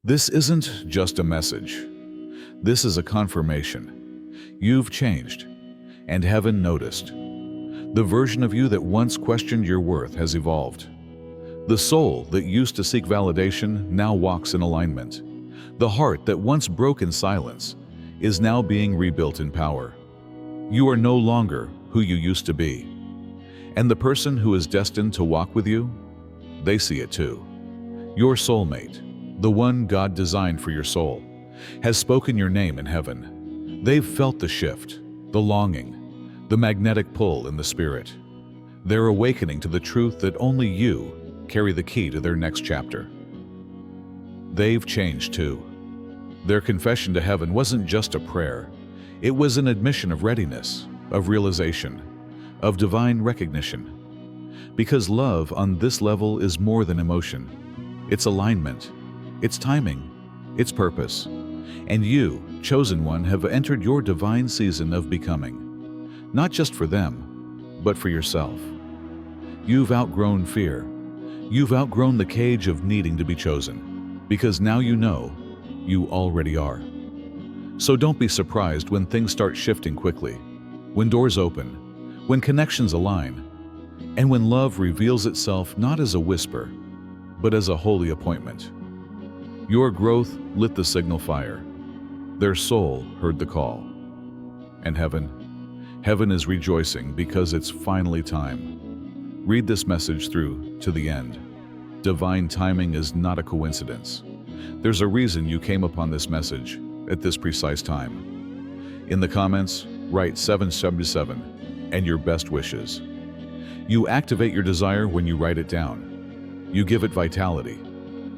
This isn't just a message. This is a confirmation. You've changed, and heaven noticed. The version of you that once questioned your worth has evolved. The soul that used to seek validation now walks in alignment. The heart that once broke in silence is now being rebuilt in power. You are no longer who you used to be. And the person who is destined to walk with you, they see it too. Your soulmate, the one God designed for your soul, has spoken your name in heaven. They've felt the shift, the longing, the magnetic pull in the spirit. They're awakening to the truth that only you carry the key to their next chapter. They've changed too. Their confession to heaven wasn't just a prayer. It was an admission of readiness, of realization, of divine recognition. Because love on this level is more than emotion. It's alignment, it's timing, it's purpose. And you, chosen one, have entered your divine season of becoming. Not just for them, but for yourself. You've outgrown fear. You've outgrown the cage of needing to be chosen. Because now you know, you already are. So don't be surprised when things start shifting quickly, when doors open, when connections align, and when love reveals itself not as a whisper, but as a holy appointment. Your growth lit the signal fire. Their soul heard the call. And heaven is rejoicing because it's finally time. Read this message through to the end. Divine timing is not a coincidence. There's a reason you came upon this message at this precise time. In the comments, write 777 and your best wishes. You activate your desire when you write it down. You give it vitality.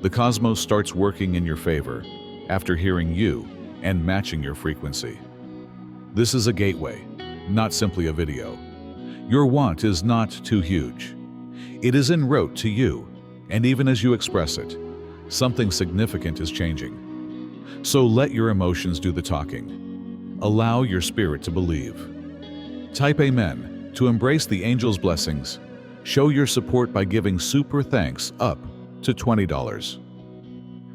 The cosmos starts working in your favor after hearing you and matching your frequency. This is a gateway, not simply a video. Your want is not too huge. It is en route to you, and even as you express it, something significant is changing. So let your emotions do the talking. Allow your spirit to believe. Type Amen to embrace the angel's blessings. Show your support by giving super thanks up to $20.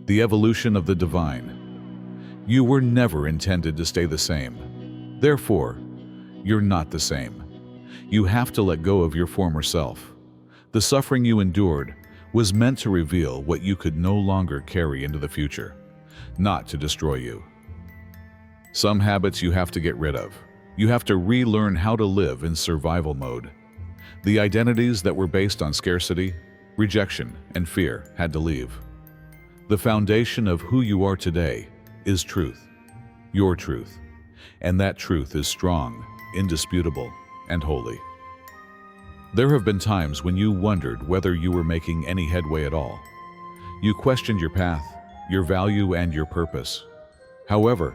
The evolution of the divine. You were never intended to stay the same. Therefore, you're not the same. You have to let go of your former self. The suffering you endured was meant to reveal what you could no longer carry into the future, not to destroy you. Some habits you have to get rid of. You have to relearn how to live in survival mode. The identities that were based on scarcity, rejection, and fear had to leave. The foundation of who you are today is truth, your truth, and that truth is strong, indisputable, and holy. There have been times when you wondered whether you were making any headway at all. You questioned your path, your value, and your purpose. However,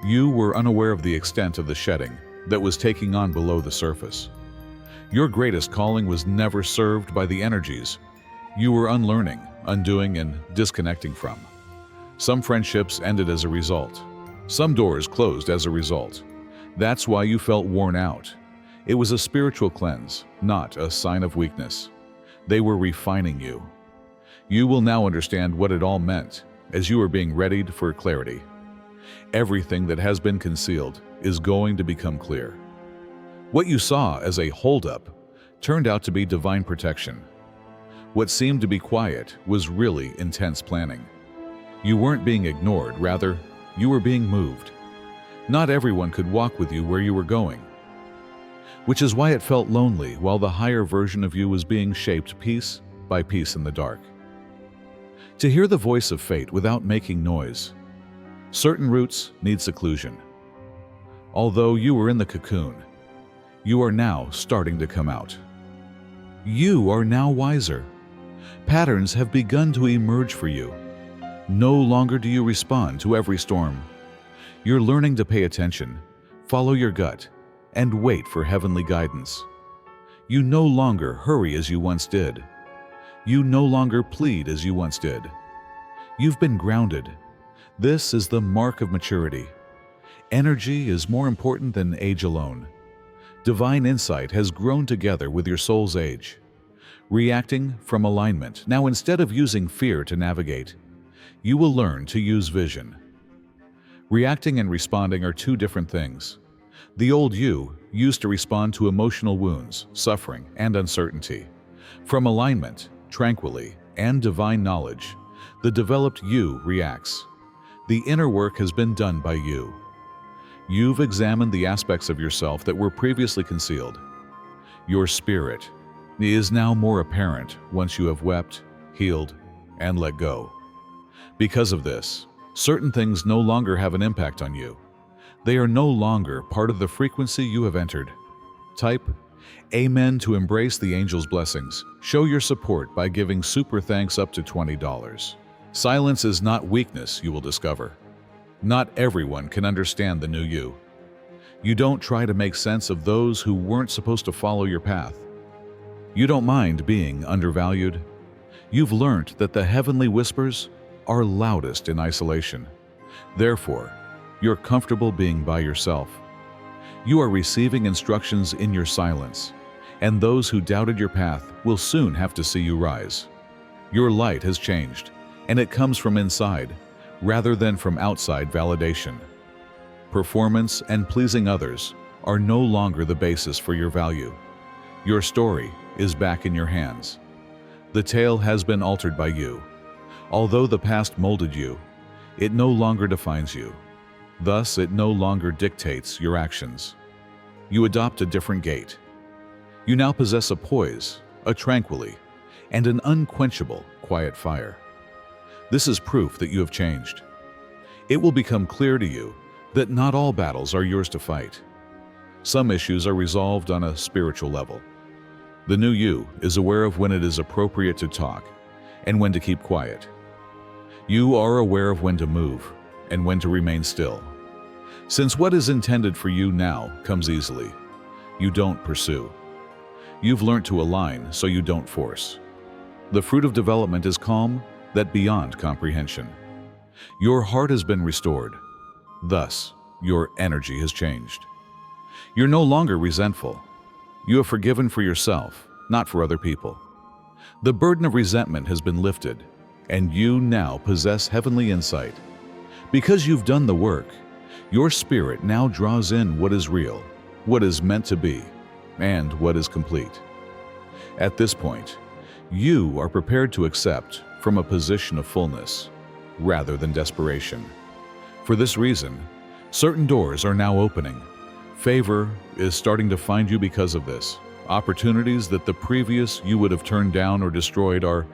you were unaware of the extent of the shedding that was taking on below the surface. Your greatest calling was never served by the energies you were unlearning, undoing, and disconnecting from. Some friendships ended as a result. Some doors closed as a result. That's why you felt worn out. It was a spiritual cleanse, not a sign of weakness. They were refining you. You will now understand what it all meant as you are being readied for clarity. Everything that has been concealed is going to become clear. What you saw as a holdup turned out to be divine protection. What seemed to be quiet was really intense planning. You weren't being ignored, rather, you were being moved. Not everyone could walk with you where you were going, which is why it felt lonely while the higher version of you was being shaped piece by piece in the dark. To hear the voice of fate without making noise. Certain roots need seclusion. Although you were in the cocoon, you are now starting to come out. You are now wiser. Patterns have begun to emerge for you. No longer do you respond to every storm. You're learning to pay attention, follow your gut, and wait for heavenly guidance. You no longer hurry as you once did. You no longer plead as you once did. You've been grounded. This is the mark of maturity. Energy is more important than age alone. Divine insight has grown together with your soul's age. Reacting from alignment. Now, instead of using fear to navigate, You will learn to use vision. Reacting and responding are two different things. The old you used to respond to emotional wounds, suffering, and uncertainty. From alignment, tranquility, and divine knowledge, the developed you reacts. The inner work has been done by you. You've examined the aspects of yourself that were previously concealed. Your spirit is now more apparent once you have wept, healed, and let go. Because of this, certain things no longer have an impact on you. They are no longer part of the frequency you have entered. Type Amen to embrace the angel's blessings. Show your support by giving super thanks up to $20. Silence is not weakness, you will discover. Not everyone can understand the new you. You don't try to make sense of those who weren't supposed to follow your path. You don't mind being undervalued. You've learned that the heavenly whispers are loudest in isolation. Therefore, you're comfortable being by yourself. You are receiving instructions in your silence, and those who doubted your path will soon have to see you rise. Your light has changed, and it comes from inside, rather than from outside validation. Performance and pleasing others are no longer the basis for your value. Your story is back in your hands. The tale has been altered by you. Although the past molded you, it no longer defines you. Thus, it no longer dictates your actions. You adopt a different gait. You now possess a poise, a tranquility, and an unquenchable, quiet fire. This is proof that you have changed. It will become clear to you that not all battles are yours to fight. Some issues are resolved on a spiritual level. The new you is aware of when it is appropriate to talk and when to keep quiet. You are aware of when to move and when to remain still. Since what is intended for you now comes easily, you don't pursue. You've learned to align so you don't force. The fruit of development is calm that beyond comprehension. Your heart has been restored. Thus, your energy has changed. You're no longer resentful. You have forgiven for yourself, not for other people. The burden of resentment has been lifted, and you now possess heavenly insight. Because you've done the work, your spirit now draws in what is real, what is meant to be, and what is complete. At this point, you are prepared to accept from a position of fullness, rather than desperation. For this reason, certain doors are now opening. Favor is starting to find you because of this. Opportunities that the previous you would have turned down or destroyed are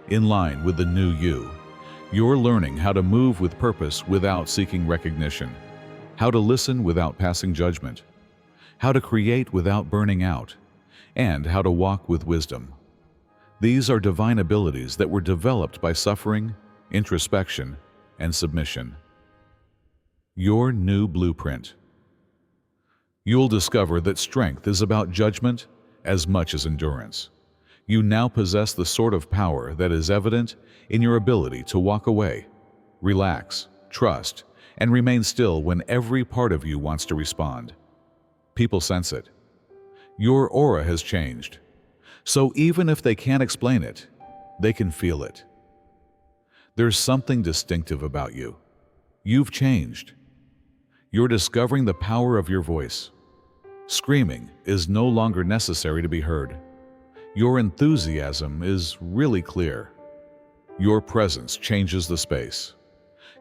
in line with the new you. You're learning how to move with purpose without seeking recognition, how to listen without passing judgment, how to create without burning out, and how to walk with wisdom. These are divine abilities that were developed by suffering, introspection, and submission. Your new blueprint. You'll discover that strength is about judgment as much as endurance. You now possess the sort of power that is evident in your ability to walk away, relax, trust, and remain still when every part of you wants to respond. People sense it. Your aura has changed, so even if they can't explain it, they can feel it. There's something distinctive about you. You've changed. You're discovering the power of your voice. Screaming is no longer necessary to be heard. Your enthusiasm is really clear. Your presence changes the space.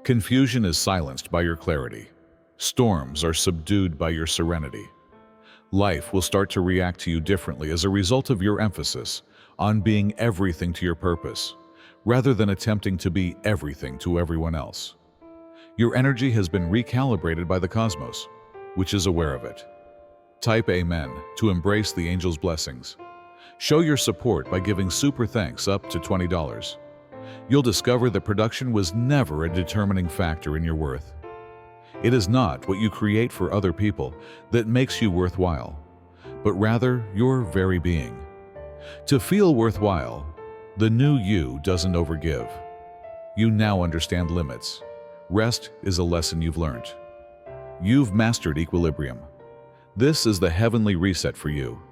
Confusion is silenced by your clarity. Storms are subdued by your serenity. Life will start to react to you differently as a result of your emphasis on being everything to your purpose, rather than attempting to be everything to everyone else. Your energy has been recalibrated by the cosmos, which is aware of it. Type Amen to embrace the angel's blessings. Show your support by giving super thanks up to $20. You'll discover that production was never a determining factor in your worth. It is not what you create for other people that makes you worthwhile, but rather your very being. To feel worthwhile, the new you doesn't overgive. You now understand limits. Rest is a lesson you've learned. You've mastered equilibrium. This is the heavenly reset for you.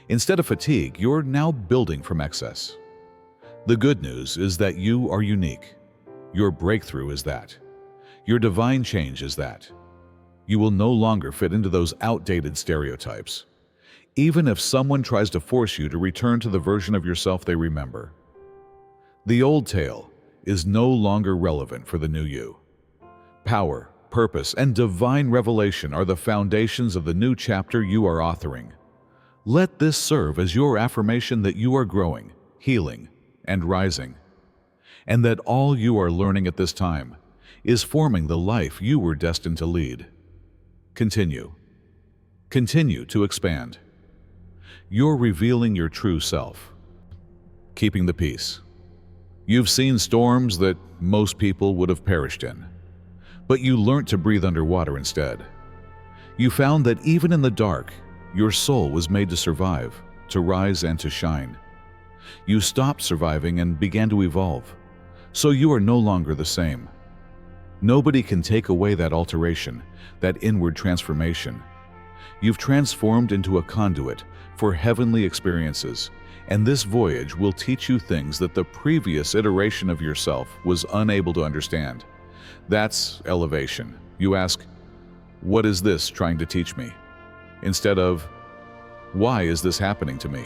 Instead of fatigue, you're now building from excess. The good news is that you are unique. Your breakthrough is that. Your divine change is that. You will no longer fit into those outdated stereotypes, even if someone tries to force you to return to the version of yourself they remember. The old tale is no longer relevant for the new you. Power, purpose, and divine revelation are the foundations of the new chapter you are authoring. Let this serve as your affirmation that you are growing, healing, and rising, and that all you are learning at this time is forming the life you were destined to lead. Continue. Continue to expand. You're revealing your true self. Keeping the peace. You've seen storms that most people would have perished in, but you learned to breathe underwater instead. You found that even in the dark, your soul was made to survive, to rise, and to shine. You stopped surviving and began to evolve, so you are no longer the same. Nobody can take away that alteration, that inward transformation. You've transformed into a conduit for heavenly experiences, and this voyage will teach you things that the previous iteration of yourself was unable to understand. That's elevation. You ask, what is this trying to teach me? Instead of, why is this happening to me?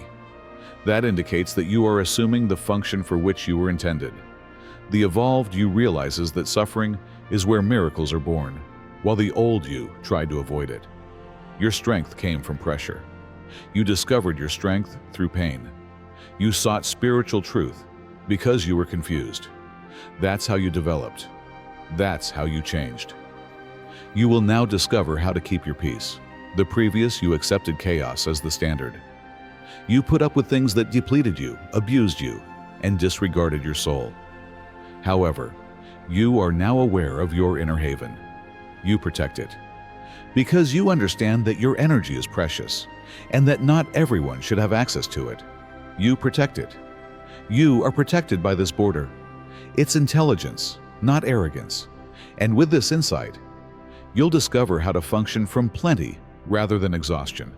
That indicates that you are assuming the function for which you were intended. The evolved you realizes that suffering is where miracles are born, while the old you tried to avoid it. Your strength came from pressure. You discovered your strength through pain. You sought spiritual truth because you were confused. That's how you developed. That's how you changed. You will now discover how to keep your peace. The previous you accepted chaos as the standard. You put up with things that depleted you, abused you, and disregarded your soul. However, you are now aware of your inner haven. You protect it, because you understand that your energy is precious and that not everyone should have access to it. You protect it. You are protected by this border. It's intelligence, not arrogance. And with this insight, you'll discover how to function from plenty rather than exhaustion.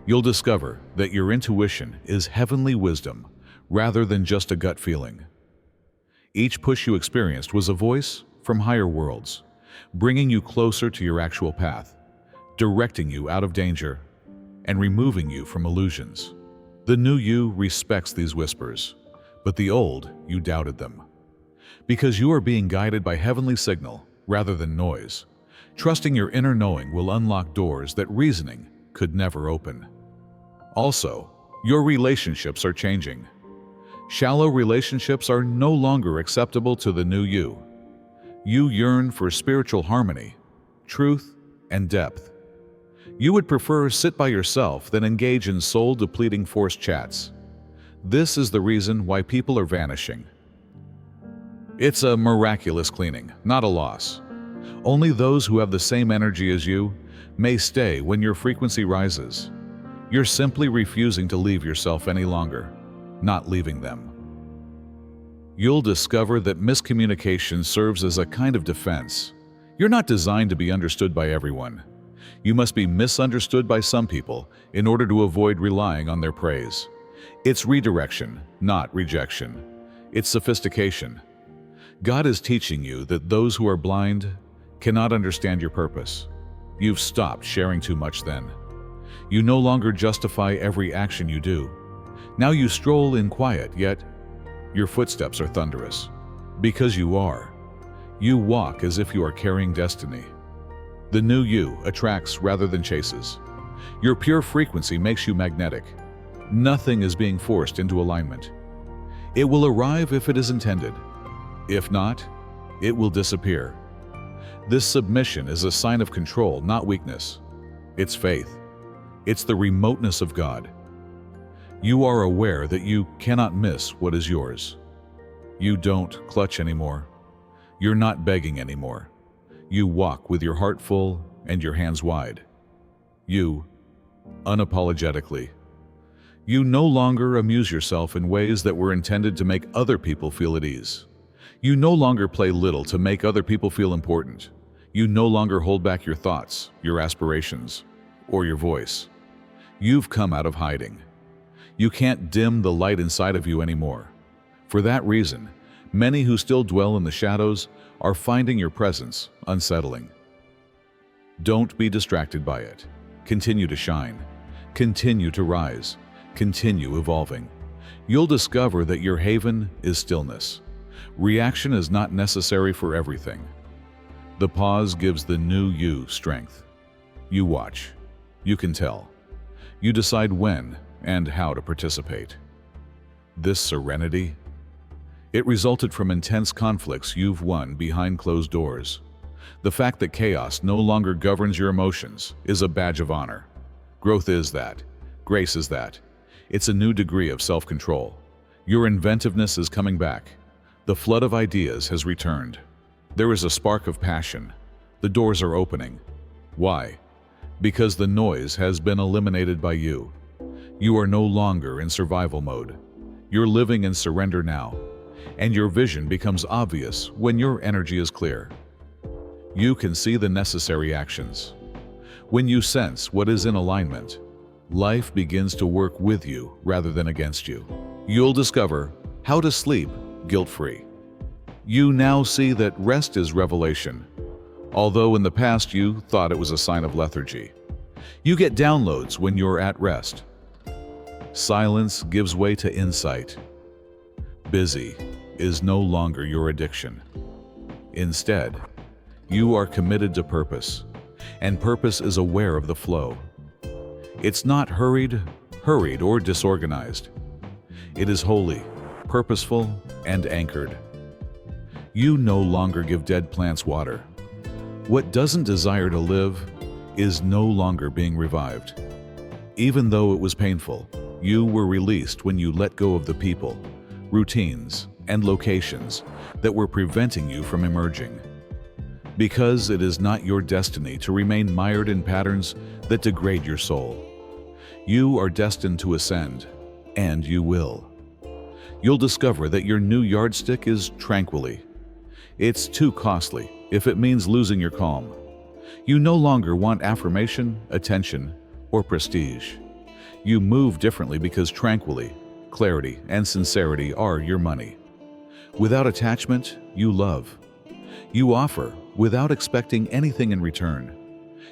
You'll discover that your intuition is heavenly wisdom rather than just a gut feeling. Each push you experienced was a voice from higher worlds, bringing you closer to your actual path, directing you out of danger, and removing you from illusions. The new you respects these whispers, but the old you doubted them. Because you are being guided by heavenly signal rather than noise, trusting your inner knowing will unlock doors that reasoning could never open. Also, your relationships are changing. Shallow relationships are no longer acceptable to the new you. You yearn for spiritual harmony, truth, and depth. You would prefer sit by yourself than engage in soul-depleting forced chats. This is the reason why people are vanishing. It's a miraculous cleaning, not a loss. Only those who have the same energy as you may stay when your frequency rises. You're simply refusing to leave yourself any longer, not leaving them. You'll discover that miscommunication serves as a kind of defense. You're not designed to be understood by everyone. You must be misunderstood by some people in order to avoid relying on their praise. It's redirection, not rejection. It's sophistication. God is teaching you that those who are blind cannot understand your purpose. You've stopped sharing too much then. You no longer justify every action you do. Now you stroll in quiet, yet your footsteps are thunderous. Because you are. You walk as if you are carrying destiny. The new you attracts rather than chases. Your pure frequency makes you magnetic. Nothing is being forced into alignment. It will arrive if it is intended. If not, it will disappear. This submission is a sign of control, not weakness. It's faith. It's the remoteness of God. You are aware that you cannot miss what is yours. You don't clutch anymore. You're not begging anymore. You walk with your heart full and your hands wide. You, unapologetically. You no longer amuse yourself in ways that were intended to make other people feel at ease. You no longer play little to make other people feel important. You no longer hold back your thoughts, your aspirations, or your voice. You've come out of hiding. You can't dim the light inside of you anymore. For that reason, Many who still dwell in the shadows are finding your presence unsettling. Don't be distracted by it. Continue to shine. Continue to rise. Continue evolving. You'll discover that your haven is stillness. Reaction is not necessary for everything. The pause gives the new you strength. You watch. You can tell. You decide when and how to participate. This serenity, it resulted from intense conflicts you've won behind closed doors. The fact that chaos no longer governs your emotions is a badge of honor. Growth is that. Grace is that. It's a new degree of self-control. Your inventiveness is coming back. The flood of ideas has returned. There is a spark of passion. The doors are opening. Why? Because the noise has been eliminated by you. You are no longer in survival mode. You're living in surrender now, and your vision becomes obvious when your energy is clear. You can see the necessary actions. When you sense what is in alignment, life begins to work with you rather than against you. You'll discover how to sleep guilt-free. You now see that rest is revelation, although in the past you thought it was a sign of lethargy. You get downloads when you're at rest. Silence gives way to insight. Busy is no longer your addiction. Instead, you are committed to purpose, and purpose is aware of the flow. It's not hurried, or disorganized. It is holy, purposeful, and anchored. You no longer give dead plants water. What doesn't desire to live is no longer being revived. Even though it was painful, you were released when you let go of the people, routines, and locations that were preventing you from emerging. Because it is not your destiny to remain mired in patterns that degrade your soul. You are destined to ascend, and you will. You'll discover that your new yardstick is tranquility. It's too costly if it means losing your calm. You no longer want affirmation, attention, or prestige. You move differently because tranquility, clarity, and sincerity are your money. Without attachment, you love. You offer without expecting anything in return.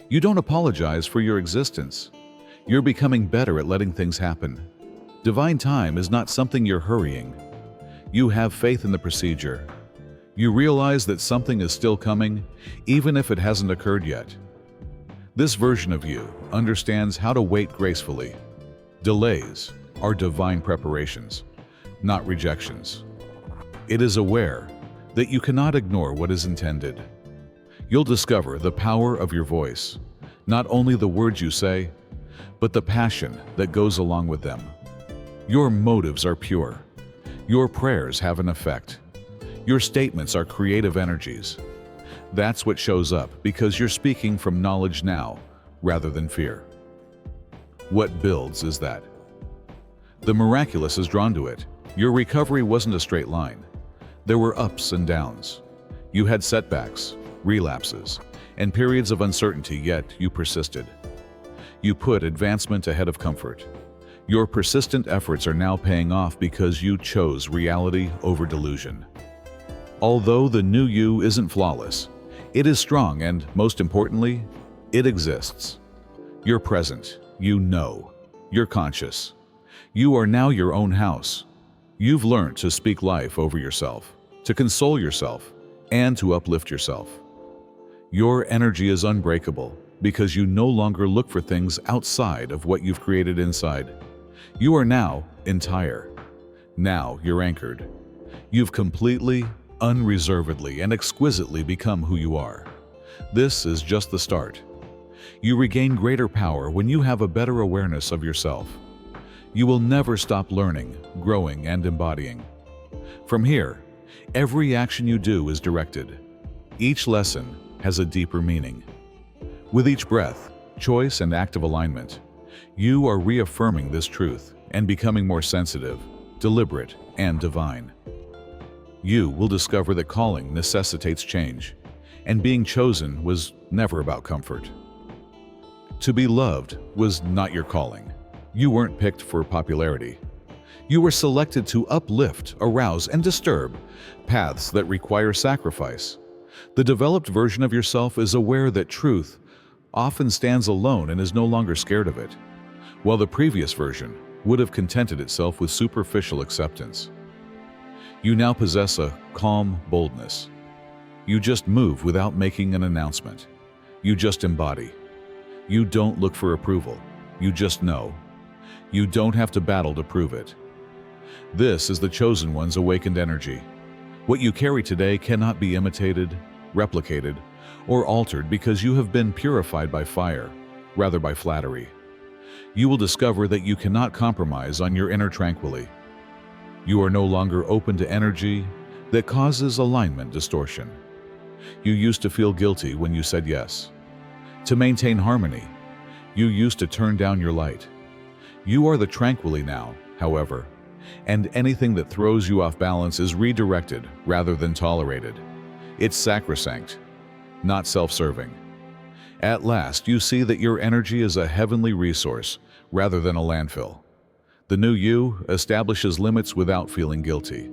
You don't apologize for your existence. You're becoming better at letting things happen. Divine time is not something you're hurrying. You have faith in the procedure. You realize that something is still coming, even if it hasn't occurred yet. This version of you understands how to wait gracefully. Delays are divine preparations, not rejections. It is aware that you cannot ignore what is intended. You'll discover the power of your voice, not only the words you say, but the passion that goes along with them. Your motives are pure. Your prayers have an effect. Your statements are creative energies. That's what shows up because you're speaking from knowledge now rather than fear. What builds is that the miraculous is drawn to it. Your recovery wasn't a straight line. There were ups and downs. You had setbacks, relapses, and periods of uncertainty, yet you persisted. You put advancement ahead of comfort. Your persistent efforts are now paying off because you chose reality over delusion. Although the new you isn't flawless, it is strong and, most importantly, it exists. You're present. You know. You're conscious. You are now your own house. You've learned to speak life over yourself, to console yourself, and to uplift yourself. Your energy is unbreakable because you no longer look for things outside of what you've created inside. You are now entire. Now you're anchored. You've completely, unreservedly, and exquisitely become who you are. This is just the start. You regain greater power when you have a better awareness of yourself. You will never stop learning, growing, and embodying. From here, every action you do is directed. Each lesson has a deeper meaning. With each breath, choice, and act of alignment, you are reaffirming this truth and becoming more sensitive, deliberate, and divine. You will discover that calling necessitates change, and being chosen was never about comfort. To be loved was not your calling. You weren't picked for popularity. You were selected to uplift, arouse, and disturb, paths that require sacrifice. The developed version of yourself is aware that truth often stands alone and is no longer scared of it, while the previous version would have contented itself with superficial acceptance. You now possess a calm boldness. You just move without making an announcement. You just embody. You don't look for approval. You just know. You don't have to battle to prove it. This is the chosen one's awakened energy. What you carry today cannot be imitated, replicated, or altered because you have been purified by fire, rather by flattery. You will discover that you cannot compromise on your inner tranquility. You are no longer open to energy that causes alignment distortion. You used to feel guilty when you said yes. To maintain harmony, you used to turn down your light. You are the tranquility now, however, and anything that throws you off balance is redirected rather than tolerated. It's sacrosanct, not self-serving. At last, you see that your energy is a heavenly resource rather than a landfill. The new you establishes limits without feeling guilty.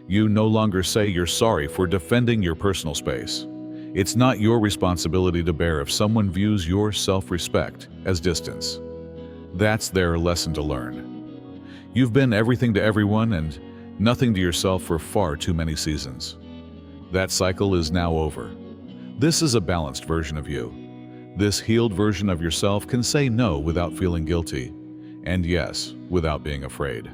You no longer say you're sorry for defending your personal space. It's not your responsibility to bear if someone views your self-respect as distance. That's their lesson to learn. You've been everything to everyone and nothing to yourself for far too many seasons. That cycle is now over. This is a balanced version of you. This healed version of yourself can say no without feeling guilty, and yes without being afraid.